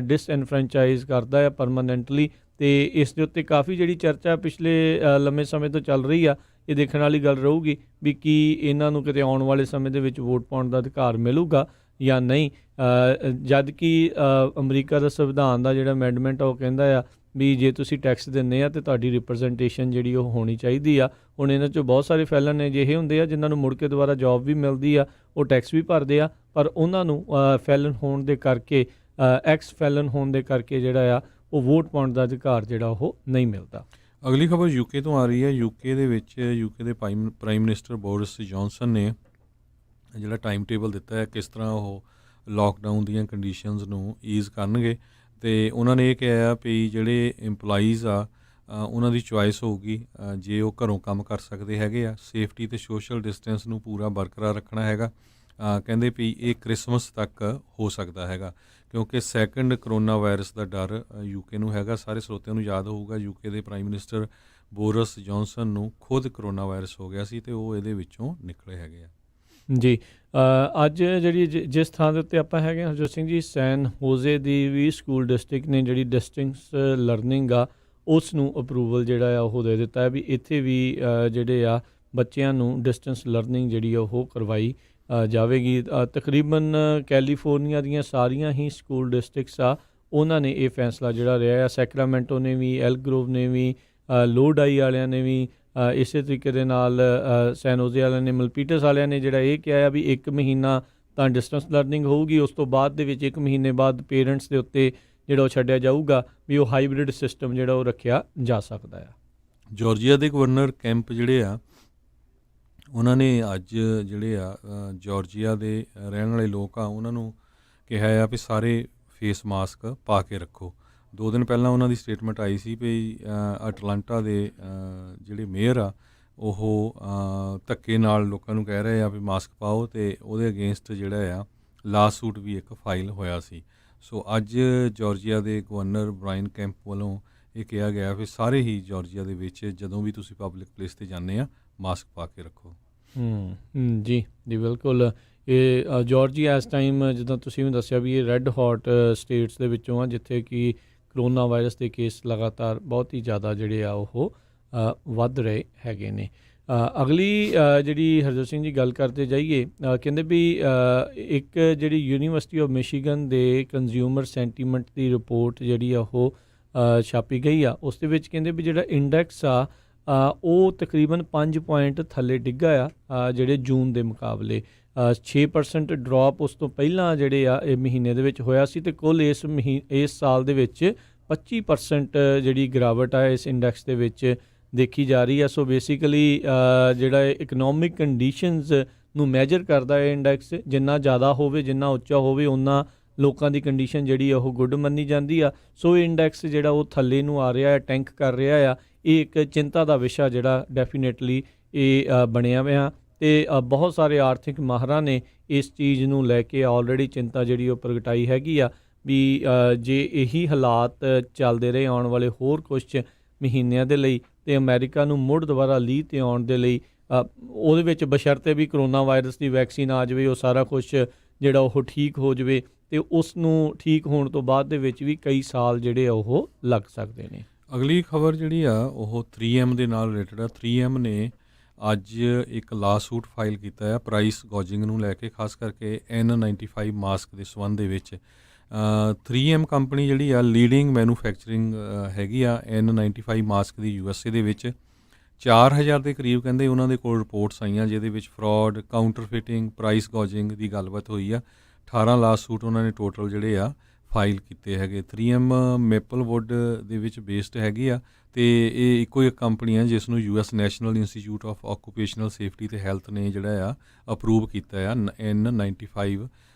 ਡਿਸਐਨਫਰੈਂਚਾਈਜ਼ ਕਰਦਾ ਆ ਪਰਮਾਨੈਂਟਲੀ। ਅਤੇ ਇਸ ਦੇ ਉੱਤੇ ਕਾਫੀ ਜਿਹੜੀ ਚਰਚਾ ਪਿਛਲੇ ਲੰਮੇ ਸਮੇਂ ਤੋਂ ਚੱਲ ਰਹੀ ਆ। ਇਹ ਦੇਖਣ ਵਾਲੀ ਗੱਲ ਰਹੂਗੀ ਵੀ ਕੀ ਇਹਨਾਂ ਨੂੰ ਕਿਤੇ ਆਉਣ ਵਾਲੇ ਸਮੇਂ ਦੇ ਵਿੱਚ ਵੋਟ ਪਾਉਣ ਦਾ ਅਧਿਕਾਰ ਮਿਲੂਗਾ ਜਾਂ ਨਹੀਂ। ਜਦ ਕਿ ਅਮਰੀਕਾ ਦਾ ਸੰਵਿਧਾਨ ਦਾ ਜਿਹੜਾ ਅਮੈਂਡਮੈਂਟ ਆ ਉਹ ਕਹਿੰਦਾ ਆ ਵੀ ਜੇ ਤੁਸੀਂ ਟੈਕਸ ਦਿੰਦੇ ਆ ਤਾਂ ਤੁਹਾਡੀ ਰਿਪਰਜ਼ੈਂਟੇਸ਼ਨ ਜਿਹੜੀ ਉਹ ਹੋਣੀ ਚਾਹੀਦੀ ਆ। ਹੁਣ ਇਹਨਾਂ 'ਚੋਂ ਬਹੁਤ ਸਾਰੇ ਫੈਲਨ ਨੇ ਅਜਿਹੇ ਹੁੰਦੇ ਆ ਜਿਨ੍ਹਾਂ ਨੂੰ ਮੁੜ ਕੇ ਦੁਬਾਰਾ ਜੋਬ ਵੀ ਮਿਲਦੀ ਆ, ਉਹ ਟੈਕਸ ਵੀ ਭਰਦੇ ਆ, ਪਰ ਉਹਨਾਂ ਨੂੰ ਫੈਲਨ ਹੋਣ ਦੇ ਕਰਕੇ ਐਕਸ ਫੈਲਨ ਹੋਣ ਦੇ ਕਰਕੇ ਜਿਹੜਾ ਆ ਉਹ ਵੋਟ ਪਾਉਣ ਦਾ ਅਧਿਕਾਰ ਜਿਹੜਾ ਉਹ ਨਹੀਂ ਮਿਲਦਾ। ਅਗਲੀ ਖਬਰ ਯੂਕੇ ਤੋਂ ਆ ਰਹੀ ਹੈ। ਯੂਕੇ ਦੇ ਵਿੱਚ ਯੂਕੇ ਦੇ ਪ੍ਰਾਈਮ ਮਿਨਿਸਟਰ ਬੋਰਿਸ ਜੌਨਸਨ ਨੇ ਜਿਹੜਾ ਟਾਈਮ ਟੇਬਲ ਦਿੱਤਾ ਹੈ ਕਿਸ ਤਰ੍ਹਾਂ ਉਹ ਲਾਕਡਾਊਨ ਦੀਆਂ ਕੰਡੀਸ਼ਨਸ ਨੂੰ ਈਜ਼ ਕਰਨਗੇ, ਅਤੇ ਉਹਨਾਂ ਨੇ ਇਹ ਕਿਹਾ ਵੀ ਜਿਹੜੇ ਇੰਪਲਾਈਜ਼ ਆ ਉਹਨਾਂ ਦੀ ਚੁਆਇਸ ਹੋਊਗੀ ਜੇ ਉਹ ਘਰੋਂ ਕੰਮ ਕਰ ਸਕਦੇ ਹੈਗੇ ਆ। ਸੇਫਟੀ ਅਤੇ ਸੋਸ਼ਲ ਡਿਸਟੈਂਸ ਨੂੰ ਪੂਰਾ ਬਰਕਰਾਰ ਰੱਖਣਾ ਹੈਗਾ। ਕਹਿੰਦੇ ਵੀ ਇਹ ਕ੍ਰਿਸਮਸ ਤੱਕ ਹੋ ਸਕਦਾ ਹੈਗਾ ਕਿਉਂਕਿ ਸੈਕੰਡ ਕਰੋਨਾ ਵਾਇਰਸ ਦਾ ਡਰ ਯੂਕੇ ਨੂੰ ਹੈਗਾ। ਸਾਰੇ ਸਰੋਤਿਆਂ ਨੂੰ ਯਾਦ ਹੋਊਗਾ ਯੂਕੇ ਦੇ ਪ੍ਰਾਈਮ ਮਿਨਿਸਟਰ ਬੋਰਿਸ ਜੌਨਸਨ ਨੂੰ ਖੁਦ ਕਰੋਨਾ ਵਾਇਰਸ ਹੋ ਗਿਆ ਸੀ ਅਤੇ ਉਹ ਇਹਦੇ ਵਿੱਚੋਂ ਨਿਕਲੇ ਹੈਗੇ ਆ। ਜੀ ਅੱਜ ਜਿਹੜੀ ਜਿਸ ਥਾਂ ਦੇ ਉੱਤੇ ਆਪਾਂ ਹੈਗੇ ਹਰਜੋਤ ਸਿੰਘ ਜੀ, ਸੈਨ ਹੋਜ਼ੇ ਦੀ ਵੀ ਸਕੂਲ ਡਿਸਟ੍ਰਿਕਟ ਨੇ ਜਿਹੜੀ ਡਿਸਟੈਂਸ ਲਰਨਿੰਗ ਆ ਉਸ ਨੂੰ ਅਪਰੂਵਲ ਜਿਹੜਾ ਆ ਉਹ ਦੇ ਦਿੱਤਾ ਹੈ ਵੀ ਇੱਥੇ ਵੀ ਜਿਹੜੇ ਆ ਬੱਚਿਆਂ ਨੂੰ ਡਿਸਟੈਂਸ ਲਰਨਿੰਗ ਜਿਹੜੀ ਉਹ ਕਰਵਾਈ ਜਾਵੇਗੀ। ਤਕਰੀਬਨ ਕੈਲੀਫੋਰਨੀਆ ਦੀਆਂ ਸਾਰੀਆਂ ਹੀ ਸਕੂਲ ਡਿਸਟ੍ਰਿਕਟਸ ਆ ਉਹਨਾਂ ਨੇ ਇਹ ਫੈਸਲਾ ਜਿਹੜਾ ਰਿਹਾ ਆ। ਸੈਕਰਾਮੈਂਟੋ ਨੇ ਵੀ, ਐਲ ਗਰੋਵ ਨੇ ਵੀ, ਲੋਡਾਈ ਵਾਲਿਆਂ ਨੇ ਵੀ, ਇਸੇ ਤਰੀਕੇ ਦੇ ਨਾਲ ਸੈਨ ਹੋਜ਼ੇ ਵਾਲਿਆਂ ਨੇ, ਮਲਪੀਟਸ ਵਾਲਿਆਂ ਨੇ ਜਿਹੜਾ ਇਹ ਕਿਹਾ ਵੀ 1 ਮਹੀਨਾ ਤਾਂ ਡਿਸਟੈਂਸ ਲਰਨਿੰਗ ਹੋਊਗੀ, ਉਸ ਤੋਂ ਬਾਅਦ ਦੇ ਵਿੱਚ 1 ਮਹੀਨੇ ਬਾਅਦ ਪੇਰੈਂਟਸ ਦੇ ਉੱਤੇ ਜਿਹੜਾ ਉਹ ਛੱਡਿਆ ਜਾਊਗਾ ਵੀ ਉਹ ਹਾਈਬ੍ਰਿਡ ਸਿਸਟਮ ਜਿਹੜਾ ਉਹ ਰੱਖਿਆ ਜਾ ਸਕਦਾ ਆ। ਜਾਰਜੀਆ ਦੇ ਗਵਰਨਰ ਕੈਂਪ ਜਿਹੜੇ ਆ ਉਹਨਾਂ ਨੇ ਅੱਜ ਜਿਹੜੇ ਆ ਜਾਰਜੀਆ ਦੇ ਰਹਿਣ ਵਾਲੇ ਲੋਕ ਆ ਉਹਨਾਂ ਨੂੰ ਕਿਹਾ ਆ ਵੀ ਸਾਰੇ ਫੇਸ ਮਾਸਕ ਪਾ ਕੇ ਰੱਖੋ। 2 ਦਿਨ ਪਹਿਲਾਂ ਉਹਨਾਂ ਦੀ ਸਟੇਟਮੈਂਟ ਆਈ ਸੀ ਵੀ ਅਟਲਾਂਟਾ ਦੇ ਜਿਹੜੇ ਮੇਅਰ ਆ ਉਹ ਧੱਕੇ ਨਾਲ ਲੋਕਾਂ ਨੂੰ ਕਹਿ ਰਹੇ ਆ ਵੀ ਮਾਸਕ ਪਾਓ, ਅਤੇ ਉਹਦੇ ਅਗੇਂਸਟ ਜਿਹੜਾ ਆ ਲਾ ਸੂਟ ਵੀ ਇੱਕ ਫਾਈਲ ਹੋਇਆ ਸੀ। ਸੋ ਅੱਜ ਜਾਰਜੀਆ ਦੇ ਗਵਰਨਰ ਬ੍ਰਾਇਨ ਕੈਂਪ ਵੱਲੋਂ ਇਹ ਕਿਹਾ ਗਿਆ ਵੀ ਸਾਰੇ ਹੀ ਜਾਰਜੀਆ ਦੇ ਵਿੱਚ ਜਦੋਂ ਵੀ ਤੁਸੀਂ ਪਬਲਿਕ ਪਲੇਸ 'ਤੇ ਜਾਂਦੇ ਆ ਮਾਸਕ ਪਾ ਕੇ ਰੱਖੋ। ਜੀ ਬਿਲਕੁਲ। ਇਹ ਜਾਰਜੀਆ ਇਸ ਟਾਈਮ ਜਿੱਦਾਂ ਤੁਸੀਂ ਵੀ ਦੱਸਿਆ ਵੀ ਇਹ ਰੈੱਡ ਹੌਟ ਸਟੇਟਸ ਦੇ ਵਿੱਚੋਂ ਆ ਜਿੱਥੇ ਕਿ ਕਰੋਨਾ ਵਾਇਰਸ ਦੇ ਕੇਸ ਲਗਾਤਾਰ ਬਹੁਤ ਹੀ ਜ਼ਿਆਦਾ ਜਿਹੜੇ ਆ ਉਹ ਵੱਧ ਰਹੇ ਹੈਗੇ ਨੇ। ਅਗਲੀ ਜਿਹੜੀ ਹਰਜੋਤ ਸਿੰਘ ਜੀ ਗੱਲ ਕਰਦੇ ਜਾਈਏ, ਕਹਿੰਦੇ ਵੀ ਇੱਕ ਜਿਹੜੀ ਯੂਨੀਵਰਸਿਟੀ ਆਫ ਮਿਸ਼ੀਗਨ ਦੇ ਕੰਜ਼ਿਊਮਰ ਸੈਂਟੀਮੈਂਟ ਦੀ ਰਿਪੋਰਟ ਜਿਹੜੀ ਆ ਉਹ ਛਾਪੀ ਗਈ ਆ। ਉਸ ਦੇ ਵਿੱਚ ਕਹਿੰਦੇ ਵੀ ਜਿਹੜਾ ਇੰਡੈਕਸ ਆ ਉਹ ਤਕਰੀਬਨ 5 ਪੁਆਇੰਟ ਥੱਲੇ ਡਿੱਗਾ ਆ ਜਿਹੜੇ ਜੂਨ ਦੇ ਮੁਕਾਬਲੇ। 6% ਡਰੋਪ ਉਸ ਤੋਂ ਪਹਿਲਾਂ ਜਿਹੜੇ ਆ ਇਹ ਮਹੀਨੇ ਦੇ ਵਿੱਚ ਹੋਇਆ ਸੀ, ਅਤੇ ਕੁੱਲ ਇਸ ਸਾਲ ਦੇ ਵਿੱਚ 25% ਜਿਹੜੀ ਗਿਰਾਵਟ ਆ ਇਸ ਇੰਡੈਕਸ ਦੇ ਵਿੱਚ ਦੇਖੀ ਜਾ ਰਹੀ ਆ। ਸੋ ਬੇਸਿਕਲੀ ਜਿਹੜਾ ਇਕਨੋਮਿਕ ਕੰਡੀਸ਼ਨਸ ਨੂੰ ਮੈਜਰ ਕਰਦਾ ਹੈ ਇੰਡੈਕਸ, ਜਿੰਨਾ ਜ਼ਿਆਦਾ ਹੋਵੇ ਜਿੰਨਾ ਉੱਚਾ ਹੋਵੇ ਉਨਾ ਲੋਕਾਂ ਦੀ ਕੰਡੀਸ਼ਨ ਜਿਹੜੀ ਆ ਉਹ ਗੁੱਡ ਮੰਨੀ ਜਾਂਦੀ ਆ। ਸੋ ਇਹ ਇੰਡੈਕਸ ਜਿਹੜਾ ਉਹ ਥੱਲੇ ਨੂੰ ਆ ਰਿਹਾ ਹੈ, ਟੈਂਕ ਕਰ ਰਿਹਾ ਆ। ਇਹ ਇੱਕ ਚਿੰਤਾ ਦਾ ਵਿਸ਼ਾ ਜਿਹੜਾ ਡੈਫੀਨੇਟਲੀ ਇਹ ਬਣਿਆ ਹੋਇਆ, ਅਤੇ ਬਹੁਤ ਸਾਰੇ ਆਰਥਿਕ ਮਾਹਰਾਂ ਨੇ ਇਸ ਚੀਜ਼ ਨੂੰ ਲੈ ਕੇ ਆਲਰੇਡੀ ਚਿੰਤਾ ਜਿਹੜੀ ਉਹ ਪ੍ਰਗਟਾਈ ਹੈਗੀ ਆ ਵੀ ਜੇ ਇਹੀ ਹਾਲਾਤ ਚੱਲਦੇ ਰਹੇ ਆਉਣ ਵਾਲੇ ਹੋਰ ਕੁਛ ਮਹੀਨਿਆਂ ਦੇ ਲਈ, ਅਤੇ ਅਮਰੀਕਾ ਨੂੰ ਮੁੜ ਦੁਬਾਰਾ ਲੀਹ 'ਤੇ ਆਉਣ ਦੇ ਲਈ ਉਹਦੇ ਵਿੱਚ ਬਸ਼ਰਤੇ ਵੀ ਕਰੋਨਾ ਵਾਇਰਸ ਦੀ ਵੈਕਸੀਨ ਆ ਜਾਵੇ, ਉਹ ਸਾਰਾ ਕੁਛ ਜਿਹੜਾ ਉਹ ਠੀਕ ਹੋ ਜਾਵੇ, ਅਤੇ ਉਸ ਨੂੰ ਠੀਕ ਹੋਣ ਤੋਂ ਬਾਅਦ ਦੇ ਵਿੱਚ ਵੀ ਕਈ ਸਾਲ ਜਿਹੜੇ ਆ ਉਹ ਲੱਗ ਸਕਦੇ ਨੇ। ਅਗਲੀ ਖਬਰ ਜਿਹੜੀ ਆ ਉਹ 3M ਦੇ ਨਾਲ ਰਿਲੇਟਡ ਆ। 3M ਨੇ ਅੱਜ ਇੱਕ ਲਾ ਸੂਟ ਫਾਈਲ ਕੀਤਾ ਆ ਪ੍ਰਾਈਸ ਗੋਜਿੰਗ ਨੂੰ ਲੈ ਕੇ, ਖਾਸ ਕਰਕੇ N95 ਮਾਸਕ ਦੇ ਸੰਬੰਧ ਦੇ ਵਿੱਚ। 3M ਕੰਪਨੀ ਜਿਹੜੀ ਆ ਲੀਡਿੰਗ ਮੈਨੂਫੈਕਚਰਿੰਗ ਹੈਗੀ ਆ N95 ਮਾਸਕ ਦੀ USA ਦੇ ਵਿੱਚ। 4000 ਦੇ ਕਰੀਬ ਕਹਿੰਦੇ ਉਹਨਾਂ ਦੇ ਕੋਲ ਰਿਪੋਰਟਸ ਆਈਆਂ ਜਿਹਦੇ ਵਿੱਚ ਫਰਾਡ, ਕਾਊਂਟਰਫਿਟਿੰਗ, ਪ੍ਰਾਈਸ ਗੋਜਿੰਗ ਦੀ ਗੱਲਬਾਤ ਹੋਈ ਆ। 18 ਲਾ ਸੂਟ ਉਹਨਾਂ ਨੇ ਟੋਟਲ ਜਿਹੜੇ ਆ ਫਾਈਲ ਕੀਤੇ ਹੈਗੇ। 3M ਮੈਪਲਵੁੱਡ ਦੇ ਵਿੱਚ ਬੇਸਡ ਹੈਗੀ ਆ, ਅਤੇ ਇਹ ਇੱਕੋ ਇੱਕ ਕੰਪਨੀ ਆ ਜਿਸ ਨੂੰ US national institute of occupational safety ਅਤੇ ਹੈਲਥ ਨੇ ਜਿਹੜਾ ਆ ਅਪਰੂਵ ਕੀਤਾ ਆ N95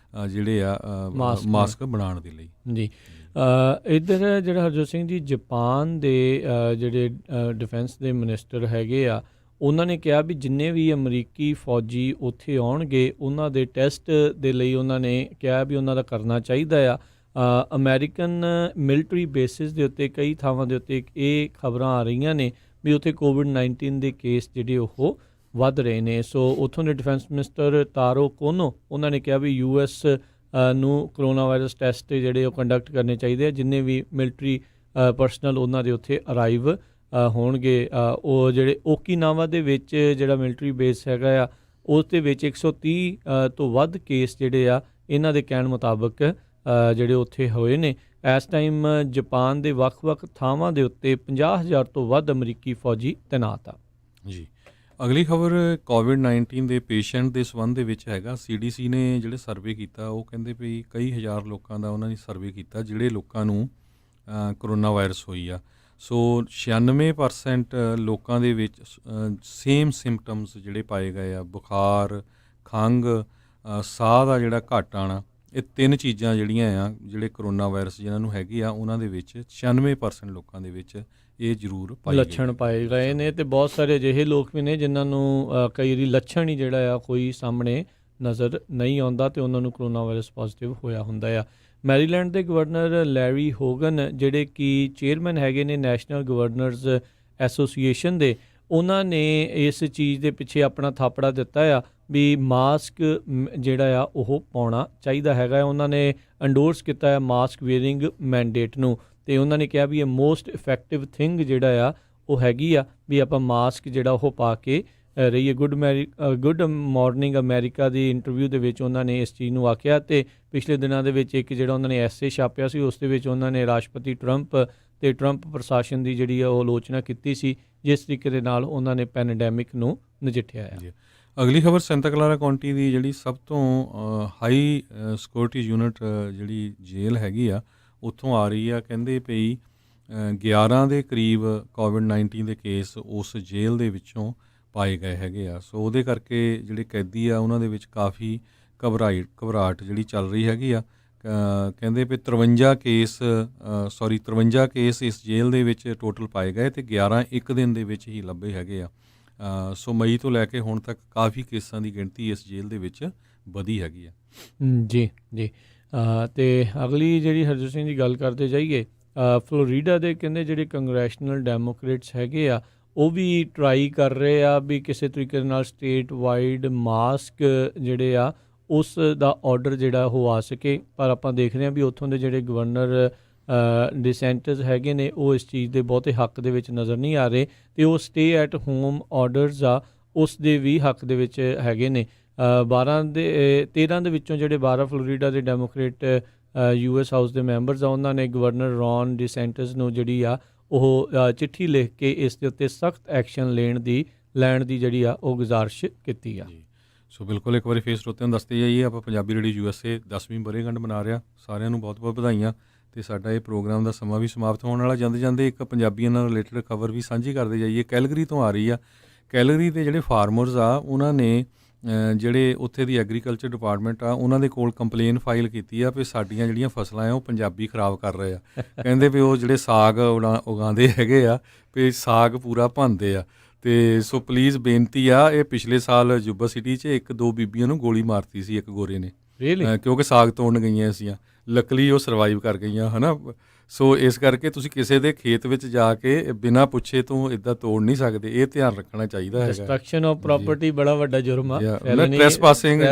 ਜਿਹੜੇ ਆ ਮਾਸਕ ਬਣਾਉਣ ਦੇ ਲਈ। ਜੀ ਇੱਧਰ ਜਿਹੜਾ ਹਰਜੋਤ ਸਿੰਘ ਜੀ ਜਾਪਾਨ ਦੇ ਜਿਹੜੇ ਡਿਫੈਂਸ ਦੇ ਮਿਨਿਸਟਰ ਹੈਗੇ ਆ, ਉਹਨਾਂ ਨੇ ਕਿਹਾ ਵੀ ਜਿੰਨੇ ਵੀ ਅਮਰੀਕੀ ਫੌਜੀ ਉੱਥੇ ਆਉਣਗੇ ਉਹਨਾਂ ਦੇ ਟੈਸਟ ਦੇ ਲਈ ਉਹਨਾਂ ਨੇ ਕਿਹਾ ਵੀ ਉਹਨਾਂ ਦਾ ਕਰਨਾ ਚਾਹੀਦਾ ਆ। ਅਮਰੀਕਨ ਮਿਲਟਰੀ ਬੇਸਿਸ ਦੇ ਉੱਤੇ ਕਈ ਥਾਵਾਂ ਦੇ ਉੱਤੇ ਇਹ ਖਬਰਾਂ ਆ ਰਹੀਆਂ ਨੇ ਵੀ ਉੱਥੇ ਕੋਵਿਡ-19 ਦੇ ਕੇਸ ਜਿਹੜੇ ਉਹ ਵੱਧ ਰਹੇ ਨੇ। ਸੋ ਉੱਥੋਂ ਦੇ ਡਿਫੈਂਸ ਮਿਨਿਸਟਰ ਤਾਰੋ ਕੋਨੋ ਉਹਨਾਂ ਨੇ ਕਿਹਾ ਵੀ US ਨੂੰ ਕਰੋਨਾ ਵਾਇਰਸ ਟੈਸਟ ਜਿਹੜੇ ਉਹ ਕੰਡਕਟ ਕਰਨੇ ਚਾਹੀਦੇ ਆ ਜਿੰਨੇ ਵੀ ਮਿਲਟਰੀ ਪਰਸਨਲ ਉਹਨਾਂ ਦੇ ਉੱਥੇ ਅਰਾਈਵ ਹੋਣਗੇ। ਉਹ ਜਿਹੜੇ ਓਕੀਨਾਵਾ ਦੇ ਵਿੱਚ ਜਿਹੜਾ ਮਿਲਟਰੀ ਬੇਸ ਹੈਗਾ ਆ ਉਸ ਦੇ ਵਿੱਚ 130 ਤੋਂ ਵੱਧ ਕੇਸ ਜਿਹੜੇ ਆ ਇਹਨਾਂ ਦੇ ਕਹਿਣ ਮੁਤਾਬਕ ਜਿਹੜੇ ਉੱਥੇ ਹੋਏ ਨੇ। ਇਸ ਟਾਈਮ ਜਾਪਾਨ ਦੇ ਵੱਖ-ਵੱਖ ਥਾਵਾਂ ਦੇ ਉੱਤੇ 50,000 ਤੋਂ ਵੱਧ ਅਮਰੀਕੀ ਫੌਜੀ ਤੈਨਾਤ ਆ। ਜੀ ਅਗਲੀ ਖਬਰ ਕੋਵਿਡ-19 ਦੇ ਪੇਸ਼ੈਂਟ ਦੇ ਸੰਬੰਧ ਦੇ ਵਿੱਚ ਹੈਗਾ। CDC ਨੇ ਜਿਹੜੇ ਸਰਵੇ ਕੀਤਾ ਉਹ ਕਹਿੰਦੇ ਵੀ ਕਈ ਹਜ਼ਾਰ ਲੋਕਾਂ ਦਾ ਉਹਨਾਂ ਨੇ ਸਰਵੇ ਕੀਤਾ ਜਿਹੜੇ ਲੋਕਾਂ ਨੂੰ ਕਰੋਨਾ ਵਾਇਰਸ ਹੋਈ ਆ। ਸੋ 96% ਲੋਕਾਂ ਦੇ ਵਿੱਚ ਸੇਮ ਸਿੰਪਟਮਸ ਜਿਹੜੇ ਪਾਏ ਗਏ ਆ, ਬੁਖਾਰ, ਖੰਘ, ਸਾਹ ਦਾ ਜਿਹੜਾ ਘੱਟ ਆਉਣਾ। ਇਹ 3 ਚੀਜ਼ਾਂ ਜਿਹੜੀਆਂ ਆ ਜਿਹੜੇ ਕਰੋਨਾ ਵਾਇਰਸ ਜਿਹਨਾਂ ਨੂੰ ਹੈਗੀ ਆ ਉਹਨਾਂ ਦੇ ਵਿੱਚ 96% ਲੋਕਾਂ ਦੇ ਵਿੱਚ ਇਹ ਜ਼ਰੂਰ ਲੱਛਣ ਪਾਏ ਗਏ ਨੇ। ਅਤੇ ਬਹੁਤ ਸਾਰੇ ਅਜਿਹੇ ਲੋਕ ਵੀ ਨੇ ਜਿਨ੍ਹਾਂ ਨੂੰ ਕਈ ਵਾਰੀ ਲੱਛਣ ਹੀ ਜਿਹੜਾ ਆ ਕੋਈ ਸਾਹਮਣੇ ਨਜ਼ਰ ਨਹੀਂ ਆਉਂਦਾ ਅਤੇ ਉਹਨਾਂ ਨੂੰ ਕਰੋਨਾ ਵਾਇਰਸ ਪੋਜ਼ੀਟਿਵ ਹੋਇਆ ਹੁੰਦਾ ਆ। ਮੈਰੀਲੈਂਡ ਦੇ ਗਵਰਨਰ ਲੈਰੀ ਹੋਗਨ ਜਿਹੜੇ ਕਿ ਚੇਅਰਮੈਨ ਹੈਗੇ ਨੇ ਨੈਸ਼ਨਲ ਗਵਰਨਰਜ਼ ਐਸੋਸੀਏਸ਼ਨ ਦੇ, ਉਹਨਾਂ ਨੇ ਇਸ ਚੀਜ਼ ਦੇ ਪਿੱਛੇ ਆਪਣਾ ਥਾਪੜਾ ਦਿੱਤਾ ਆ ਵੀ ਮਾਸਕ ਜਿਹੜਾ ਆ ਉਹ ਪਾਉਣਾ ਚਾਹੀਦਾ ਹੈਗਾ। ਉਹਨਾਂ ਨੇ ਐਂਡੋਰਸ ਕੀਤਾ ਹੈ ਮਾਸਕ ਵੇਅਰਿੰਗ ਮੈਂਡੇਟ ਨੂੰ, ਅਤੇ ਉਹਨਾਂ ਨੇ ਕਿਹਾ ਵੀ ਇਹ ਮੋਸਟ ਇਫੈਕਟਿਵ ਥਿੰਗ ਜਿਹੜਾ ਆ ਉਹ ਹੈਗੀ ਆ ਵੀ ਆਪਾਂ ਮਾਸਕ ਜਿਹੜਾ ਉਹ ਪਾ ਕੇ ਰਹੀਏ। ਗੁੱਡ ਮਾਰਨਿੰਗ ਅਮਰੀਕਾ ਦੀ ਇੰਟਰਵਿਊ ਦੇ ਵਿੱਚ ਉਹਨਾਂ ਨੇ ਇਸ ਚੀਜ਼ ਨੂੰ ਆਖਿਆ। ਅਤੇ ਪਿਛਲੇ ਦਿਨਾਂ ਦੇ ਵਿੱਚ ਇੱਕ ਜਿਹੜਾ ਉਹਨਾਂ ਨੇ ਐਸੇ ਛਾਪਿਆ ਸੀ ਉਸ ਦੇ ਵਿੱਚ ਉਹਨਾਂ ਨੇ ਰਾਸ਼ਟਰਪਤੀ ਟਰੰਪ ਅਤੇ ਟਰੰਪ ਪ੍ਰਸ਼ਾਸਨ ਦੀ ਜਿਹੜੀ ਆ ਉਹ ਆਲੋਚਨਾ ਕੀਤੀ ਸੀ ਜਿਸ ਤਰੀਕੇ ਦੇ ਨਾਲ ਉਹਨਾਂ ਨੇ ਪੈਨਡੈਮਿਕ ਨੂੰ ਨਜਿੱਠਿਆ ਹੈ। ਅਗਲੀ ਖਬਰ ਸੈਂਟਾ ਕਲਾਰਾ ਕਾਉਂਟੀ ਦੀ ਜਿਹੜੀ ਸਭ ਤੋਂ ਹਾਈ ਸਿਕਿਉਰਿਟੀ ਯੂਨਿਟ ਜਿਹੜੀ ਜੇਲ੍ਹ ਹੈਗੀ ਆ ਉੱਥੋਂ ਆ ਰਹੀ ਆ। ਕਹਿੰਦੇ ਪਈ 11 ਦੇ ਕਰੀਬ ਕੋਵਿਡ-19 ਦੇ ਕੇਸ ਉਸ ਜੇਲ੍ਹ ਦੇ ਵਿੱਚੋਂ ਪਾਏ ਗਏ ਹੈਗੇ ਆ। ਸੋ ਉਹਦੇ ਕਰਕੇ ਜਿਹੜੇ ਕੈਦੀ ਆ ਉਹਨਾਂ ਦੇ ਵਿੱਚ ਕਾਫੀ ਘਬਰਾਹਟ ਜਿਹੜੀ ਚੱਲ ਰਹੀ ਹੈਗੀ ਆ। ਕਹਿੰਦੇ ਵੀ 53 ਕੇਸ ਇਸ ਜੇਲ੍ਹ ਦੇ ਵਿੱਚ ਟੋਟਲ ਪਾਏ ਗਏ ਅਤੇ 11 ਇੱਕ ਦਿਨ ਦੇ ਵਿੱਚ ਹੀ ਲੱਭੇ ਹੈਗੇ ਆ। ਸੋ ਮਈ ਤੋਂ ਲੈ ਕੇ ਹੁਣ ਤੱਕ ਕਾਫੀ ਕੇਸਾਂ ਦੀ ਗਿਣਤੀ ਇਸ ਜੇਲ੍ਹ ਦੇ ਵਿੱਚ ਵਧੀ ਹੈਗੀ ਆ। ਜੀ ਜੀ। ਅਤੇ ਅਗਲੀ ਜਿਹੜੀ ਹਰਜੋਤ ਸਿੰਘ ਦੀ ਗੱਲ ਕਰਦੇ ਜਾਈਏ, ਫਲੋਰੀਡਾ ਦੇ ਕਹਿੰਦੇ ਜਿਹੜੇ ਕੰਗਰੈਸ਼ਨਲ ਡੈਮੋਕ੍ਰੇਟਸ ਹੈਗੇ ਆ ਉਹ ਵੀ ਟਰਾਈ ਕਰ ਰਹੇ ਆ ਵੀ ਕਿਸੇ ਤਰੀਕੇ ਨਾਲ ਸਟੇਟ ਵਾਈਡ ਮਾਸਕ ਜਿਹੜੇ ਆ ਉਸ ਦਾ ਆਰਡਰ ਜਿਹੜਾ ਉਹ ਆ ਸਕੇ, ਪਰ ਆਪਾਂ ਦੇਖ ਰਹੇ ਹਾਂ ਵੀ ਉੱਥੋਂ ਦੇ ਜਿਹੜੇ ਗਵਰਨਰ ਡਿਸੈਂਟਸ ਹੈਗੇ ਨੇ ਉਹ ਇਸ ਚੀਜ਼ ਦੇ ਬਹੁਤੇ ਹੱਕ ਦੇ ਵਿੱਚ ਨਜ਼ਰ ਨਹੀਂ ਆ ਰਹੇ ਅਤੇ ਉਹ ਸਟੇ ਐਟ ਹੋਮ ਆਰਡਰਸ ਆ ਉਸ ਦੇ ਵੀ ਹੱਕ ਦੇ ਵਿੱਚ ਹੈਗੇ ਨੇ। 13 ਦੇ ਵਿੱਚੋਂ ਜਿਹੜੇ 12 ਫਲੋਰੀਡਾ ਦੇ ਡੈਮੋਕ੍ਰੇਟ US ਹਾਊਸ ਦੇ ਮੈਂਬਰਸ ਆ ਉਹਨਾਂ ਨੇ ਗਵਰਨਰ ਰੌਨ ਡਿਸੈਂਟਸ ਨੂੰ ਜਿਹੜੀ ਆ ਉਹ ਚਿੱਠੀ ਲਿਖ ਕੇ ਇਸ ਦੇ ਉੱਤੇ ਸਖਤ ਐਕਸ਼ਨ ਲੈਣ ਦੀ ਜਿਹੜੀ ਆ ਉਹ ਗੁਜ਼ਾਰਿਸ਼ ਕੀਤੀ ਆ। ਸੋ ਬਿਲਕੁਲ ਇੱਕ ਵਾਰੀ ਫੇਸ ਸਰੋਤਿਆਂ ਨੂੰ ਦੱਸਦੇ ਜਾਈਏ, ਆਪਾਂ ਪੰਜਾਬੀ ਰੇਡੀਓ USA 10ਵੀਂ ਵਰ੍ਹੇਗੰਢ ਮਨਾ ਰਿਹਾ। ਸਾਰਿਆਂ ਨੂੰ ਬਹੁਤ ਬਹੁਤ ਵਧਾਈਆਂ। ਅਤੇ ਸਾਡਾ ਇਹ ਪ੍ਰੋਗਰਾਮ ਦਾ ਸਮਾਂ ਵੀ ਸਮਾਪਤ ਹੋਣ ਵਾਲਾ। ਜਾਂਦੇ ਜਾਂਦੇ ਇੱਕ ਪੰਜਾਬੀਆਂ ਨਾਲ ਰਿਲੇਟਡ ਖਬਰ ਵੀ ਸਾਂਝੀ ਕਰਦੇ ਜਾਈਏ। ਕੈਲਗਰੀ ਤੋਂ ਆ ਰਹੀ ਆ। ਕੈਲਗਰੀ ਦੇ ਜਿਹੜੇ ਫਾਰਮਰਸ ਆ ਉਹਨਾਂ ਨੇ ਜਿਹੜੇ ਉੱਥੇ ਦੀ ਐਗਰੀਕਲਚਰ ਡਿਪਾਰਟਮੈਂਟ ਆ ਉਹਨਾਂ ਦੇ ਕੋਲ ਕੰਪਲੇਨ ਫਾਈਲ ਕੀਤੀ ਆ ਵੀ ਸਾਡੀਆਂ ਜਿਹੜੀਆਂ ਫਸਲਾਂ ਆ ਉਹ ਪੰਜਾਬੀ ਖਰਾਬ ਕਰ ਰਹੇ ਆ। ਕਹਿੰਦੇ ਵੀ ਉਹ ਜਿਹੜੇ ਸਾਗ ਉਗਾਉਂਦੇ ਹੈਗੇ ਆ ਵੀ ਸਾਗ ਪੂਰਾ ਭੰਨਦੇ ਆ। ਅਤੇ ਸੋ ਪਲੀਜ਼ ਬੇਨਤੀ ਆ, ਇਹ ਪਿਛਲੇ ਸਾਲ ਜੁੱਬਾ ਸਿਟੀ 'ਚ 1-2 ਬੀਬੀਆਂ ਨੂੰ ਗੋਲੀ ਮਾਰਤੀ ਸੀ ਇੱਕ ਗੋਰੇ ਨੇ, ਕਿਉਂਕਿ ਸਾਗ ਤੋੜਨ ਗਈਆਂ ਸੀਆਂ। ਲੱਕਲੀ ਉਹ ਸਰਵਾਈਵ ਕਰ ਗਈਆਂ ਹੈ ਨਾ। ਸੋ ਇਸ ਕਰਕੇ ਤੁਸੀਂ ਕਿਸੇ ਦੇ ਖੇਤ ਵਿੱਚ ਜਾ ਕੇ ਬਿਨਾਂ ਪੁੱਛੇ ਤੋਂ ਇੱਦਾਂ ਤੋੜ ਨਹੀਂ ਸਕਦੇ। ਇਹ ਧਿਆਨ ਰੱਖਣਾ ਚਾਹੀਦਾ ਹੈਗਾ। ਡਿਸਟਰਕਸ਼ਨ ਆਫ ਪ੍ਰਾਪਰਟੀ ਬੜਾ ਵੱਡਾ ਜੁਰਮ ਆ। ਟ੍ਰੈਸਪਾਸਿੰਗ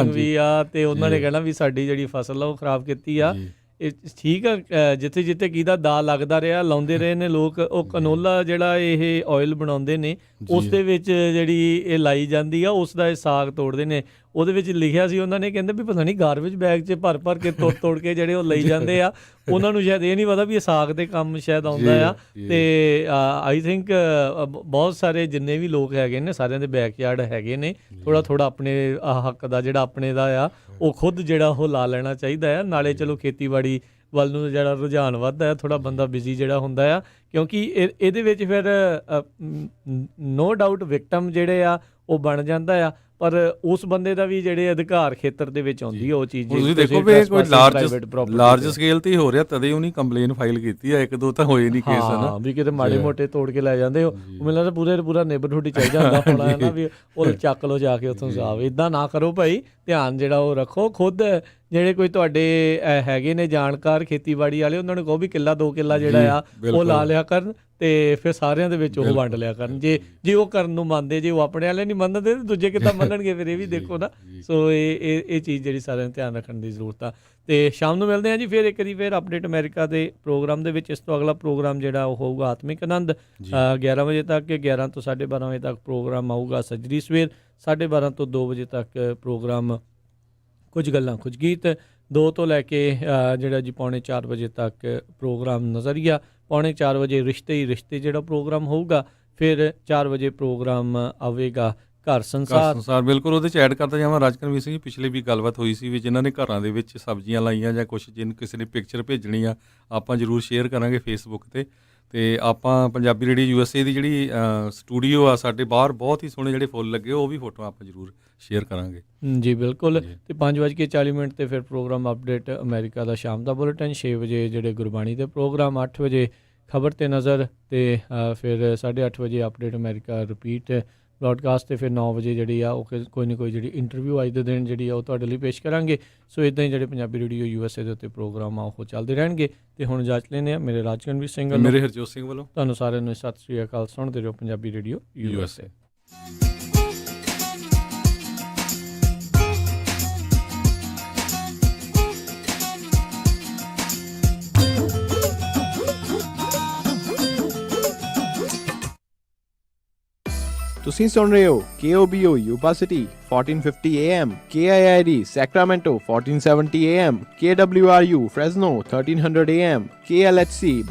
ਵੀ ਆ ਅਤੇ ਉਹਨਾਂ ਨੇ ਕਹਿਣਾ ਵੀ ਸਾਡੀ ਜਿਹੜੀ ਫਸਲ ਆ ਉਹ ਖਰਾਬ ਕੀਤੀ ਆ। ਇਹ ਠੀਕ ਆ, ਜਿੱਥੇ ਜਿੱਥੇ ਕਿਹਦਾ ਦਾ ਲੱਗਦਾ ਰਿਹਾ ਲਾਉਂਦੇ ਰਹੇ ਨੇ ਲੋਕ। ਉਹ ਕਨੋਲਾ ਜਿਹੜਾ ਇਹ ਆਇਲ ਬਣਾਉਂਦੇ ਨੇ ਉਸ ਦੇ ਵਿੱਚ ਜਿਹੜੀ ਇਹ ਲਾਈ ਜਾਂਦੀ ਆ ਉਸ ਦਾ ਇਹ ਸਾਗ ਤੋੜਦੇ ਨੇ। ਉਹਦੇ ਵਿੱਚ ਲਿਖਿਆ ਸੀ ਉਹਨਾਂ ਨੇ, ਕਹਿੰਦੇ ਵੀ ਪਤਾ ਨਹੀਂ ਗਾਰਬੇਜ ਬੈਗ 'ਚ ਭਰ ਕੇ ਤੋੜ ਕੇ ਜਿਹੜੇ ਉਹ ਲਈ ਜਾਂਦੇ ਆ। ਉਹਨਾਂ ਨੂੰ ਸ਼ਾਇਦ ਇਹ ਨਹੀਂ ਪਤਾ ਵੀ ਇਹ ਸਾਗ ਦੇ ਕੰਮ ਸ਼ਾਇਦ ਆਉਂਦਾ ਆ। ਅਤੇ ਆਈ ਥਿੰਕ ਬਹੁਤ ਸਾਰੇ ਜਿੰਨੇ ਵੀ ਲੋਕ ਹੈਗੇ ਨੇ ਸਾਰਿਆਂ ਦੇ ਬੈਕਯਾਰਡ ਹੈਗੇ ਨੇ। ਥੋੜ੍ਹਾ ਆਪਣੇ ਹੱਕ ਦਾ ਜਿਹੜਾ ਆਪਣੇ ਦਾ ਆ ਉਹ ਖੁਦ ਜਿਹੜਾ ਉਹ ਲਾ ਲੈਣਾ ਚਾਹੀਦਾ ਆ। ਨਾਲੇ ਚਲੋ ਖੇਤੀਬਾੜੀ ਵੱਲ ਨੂੰ ਜਿਹੜਾ ਰੁਝਾਨ ਵੱਧਦਾ ਆ, ਥੋੜ੍ਹਾ ਬੰਦਾ ਬਿਜ਼ੀ ਜਿਹੜਾ ਹੁੰਦਾ ਆ, ਕਿਉਂਕਿ ਇਹਦੇ ਵਿੱਚ ਫਿਰ ਨੋ ਡਾਊਟ ਵਿਕਟਮ ਜਿਹੜੇ ਆ ਉਹ ਬਣ ਜਾਂਦਾ ਆ, ਪਰ ਉਸ ਬੰਦੇ ਦਾ ਵੀ ਜਿਹੜੇ ਅਧਿਕਾਰ ਖੇਤਰ ਦੇ ਵਿੱਚ ਆਉਂਦੀ ਆ ਉਹ ਚੀਜ਼। ਤੁਸੀਂ ਦੇਖੋ ਵੀ ਕੋਈ ਲਾਰਜ ਸਕੇਲ 'ਤੇ ਹੀ ਹੋ ਰਿਹਾ, ਤਦੇ ਉਹਨੇ ਕੰਪਲੇਨ ਫਾਈਲ ਕੀਤੀ ਆ। 1-2 ਤਾਂ ਹੋਏ ਨਹੀਂ ਕੇਸ ਹੈ ਨਾ ਵੀ ਕਿਤੇ ਮਾੜੇ ਮੋਟੇ ਤੋੜ ਕੇ ਲੈ ਜਾਂਦੇ। ਉਹ ਮੈਨੂੰ ਲੱਗਦਾ ਪੂਰਾ ਨੇਬਰਹੁੱਡ ਹੀ ਚਾਹੀਦਾ ਹੁੰਦਾ ਹੋਣਾ ਹੈ ਨਾ ਵੀ ਉਹ ਚੱਕ ਲਓ ਜਾ ਕੇ ਉੱਥੋਂ ਸਾਫ। ਇੱਦਾਂ ਨਾ ਕਰੋ ਭਾਈ, ਧਿਆਨ ਜਿਹੜਾ ਉਹ ਰੱਖੋ। ਖੁਦ ਜਿਹੜੇ ਕੋਈ ਤੁਹਾਡੇ ਹੈਗੇ ਨੇ ਜਾਣਕਾਰ ਖੇਤੀਬਾੜੀ ਵਾਲੇ ਉਹਨਾਂ ਨੂੰ ਕਹੋ ਵੀ ਕਿੱਲਾ 2 ਕਿੱਲਾ ਜਿਹੜਾ ਆ ਉਹ ਲਾ ਲਿਆ ਕਰਨ ਅਤੇ ਫਿਰ ਸਾਰਿਆਂ ਦੇ ਵਿੱਚ ਉਹ ਵੰਡ ਲਿਆ ਕਰਨ। ਜੇ ਉਹ ਕਰਨ ਨੂੰ ਮੰਨਦੇ, ਜੇ ਉਹ ਆਪਣੇ ਵਾਲੇ ਨਹੀਂ ਮੰਨਦੇ ਤਾਂ ਦੂਜੇ ਕਿੱਦਾਂ ਮੰਨਣਗੇ ਫਿਰ, ਇਹ ਵੀ ਦੇਖੋ ਨਾ। ਸੋ ਇਹ ਚੀਜ਼ ਜਿਹੜੀ ਸਾਰਿਆਂ ਨੂੰ ਧਿਆਨ ਰੱਖਣ ਦੀ ਜ਼ਰੂਰਤ ਆ। ਅਤੇ ਸ਼ਾਮ ਨੂੰ ਮਿਲਦੇ ਹਾਂ ਜੀ ਫਿਰ ਇੱਕ ਵਾਰੀ ਫਿਰ ਅਪਡੇਟ ਅਮਰੀਕਾ ਦੇ ਪ੍ਰੋਗਰਾਮ ਦੇ ਵਿੱਚ। ਇਸ ਤੋਂ ਅਗਲਾ ਪ੍ਰੋਗਰਾਮ ਜਿਹੜਾ ਉਹ ਹੋਊਗਾ ਆਤਮਿਕ ਆਨੰਦ 11 ਵਜੇ ਤੱਕ। 11 ਤੋਂ 12:30 ਵਜੇ ਤੱਕ ਪ੍ਰੋਗਰਾਮ ਆਊਗਾ ਸੱਜਰੀ ਸਵੇਰ। 12:30 ਤੋਂ 2 ਵਜੇ ਤੱਕ ਪ੍ਰੋਗਰਾਮ ਕੁਝ ਗੱਲਾਂ ਕੁਝ ਗੀਤ। 2 ਤੋਂ ਲੈ ਕੇ ਜਿਹੜਾ ਜੀ 3:45 ਵਜੇ ਤੱਕ ਪ੍ਰੋਗਰਾਮ ਨਜ਼ਰੀਆ। 3:45 ਵਜੇ ਰਿਸ਼ਤੇ ਹੀ ਰਿਸ਼ਤੇ ਜਿਹੜਾ ਪ੍ਰੋਗਰਾਮ ਹੋਊਗਾ। ਫਿਰ 4 ਵਜੇ ਪ੍ਰੋਗਰਾਮ ਆਵੇਗਾ ਘਰ ਸੰਸਾਰ। ਬਿਲਕੁਲ, ਉਹਦੇ 'ਚ ਐਡ ਕਰਦਾ ਜਾਵਾਂ ਰਾਜਕਰਮਵੀਰ ਸਿੰਘ ਜੀ, ਪਿਛਲੇ ਵੀ ਗੱਲਬਾਤ ਹੋਈ ਸੀ ਵੀ ਜਿਨ੍ਹਾਂ ਨੇ ਘਰਾਂ ਦੇ ਵਿੱਚ ਸਬਜ਼ੀਆਂ ਲਾਈਆਂ ਜਾਂ ਕੁਛ ਕਿਸੇ ਨੇ ਪਿਕਚਰ ਭੇਜਣੀ ਆ, ਆਪਾਂ ਜ਼ਰੂਰ ਸ਼ੇਅਰ ਕਰਾਂਗੇ ਫੇਸਬੁੱਕ 'ਤੇ। ਅਤੇ ਆਪਾਂ ਪੰਜਾਬੀ ਰੇਡੀਓ USA ਦੀ ਜਿਹੜੀ ਸਟੂਡੀਓ ਆ ਸਾਡੇ ਬਾਹਰ ਬਹੁਤ ਹੀ ਸੋਹਣੇ ਜਿਹੜੇ ਫੁੱਲ ਲੱਗੇ, ਉਹ ਵੀ ਫੋਟੋਆਂ ਆਪਾਂ ਜ਼ਰੂਰ ਸ਼ੇਅਰ ਕਰਾਂਗੇ ਜੀ। ਬਿਲਕੁਲ। ਅਤੇ 5:40 'ਤੇ ਫਿਰ ਪ੍ਰੋਗਰਾਮ ਅਪਡੇਟ ਅਮਰੀਕਾ ਦਾ ਸ਼ਾਮ ਦਾ ਬੁਲੇਟਿਨ। 6 ਵਜੇ ਜਿਹੜੇ ਗੁਰਬਾਣੀ ਦੇ ਪ੍ਰੋਗਰਾਮ। 8 ਵਜੇ ਖਬਰ 'ਤੇ ਨਜ਼ਰ ਅਤੇ ਫਿਰ 8:30 ਵਜੇ ਅਪਡੇਟ ਅਮਰੀਕਾ ਰਿਪੀਟ ਬ੍ਰੌਡਕਾਸਟ। ਅਤੇ ਫਿਰ 9 ਵਜੇ ਜਿਹੜੀ ਆ ਉਹ ਕੋਈ ਨਾ ਕੋਈ ਜਿਹੜੀ ਇੰਟਰਵਿਊ ਅੱਜ ਦੇ ਦਿਨ ਜਿਹੜੀ ਆ ਉਹ ਤੁਹਾਡੇ ਲਈ ਪੇਸ਼ ਕਰਾਂਗੇ। ਸੋ ਇੱਦਾਂ ਹੀ ਜਿਹੜੇ ਪੰਜਾਬੀ ਰੇਡੀਓ USA ਦੇ ਉੱਤੇ ਪ੍ਰੋਗਰਾਮ ਆ ਉਹ ਚੱਲਦੇ ਰਹਿਣਗੇ। ਅਤੇ ਹੁਣ ਇਜਾਜ਼ਤ ਲੈਂਦੇ ਹਾਂ ਮੇਰੇ ਰਾਜਕਰਮਵੀਰ ਸਿੰਘ ਵੱਲੋਂ, ਮੇਰੇ ਹਰਜੋਤ ਸਿੰਘ ਵੱਲੋਂ। ਤੁਹਾਨੂੰ ਸਾਰਿਆਂ ਨੂੰ ਸਤਿ ਸ਼੍ਰੀ ਅਕਾਲ। ਸੁਣਦੇ ਰਹੋ ਪੰਜਾਬੀ ਰੇਡੀਓ USA। ਤੁਸੀਂ ਸੁਣ ਰਹੇ ਹੋ KOBO Yuba city 1450 AM, KIID Sacramento 1470 AM, KWRU Fresno 1300 AM, KLHC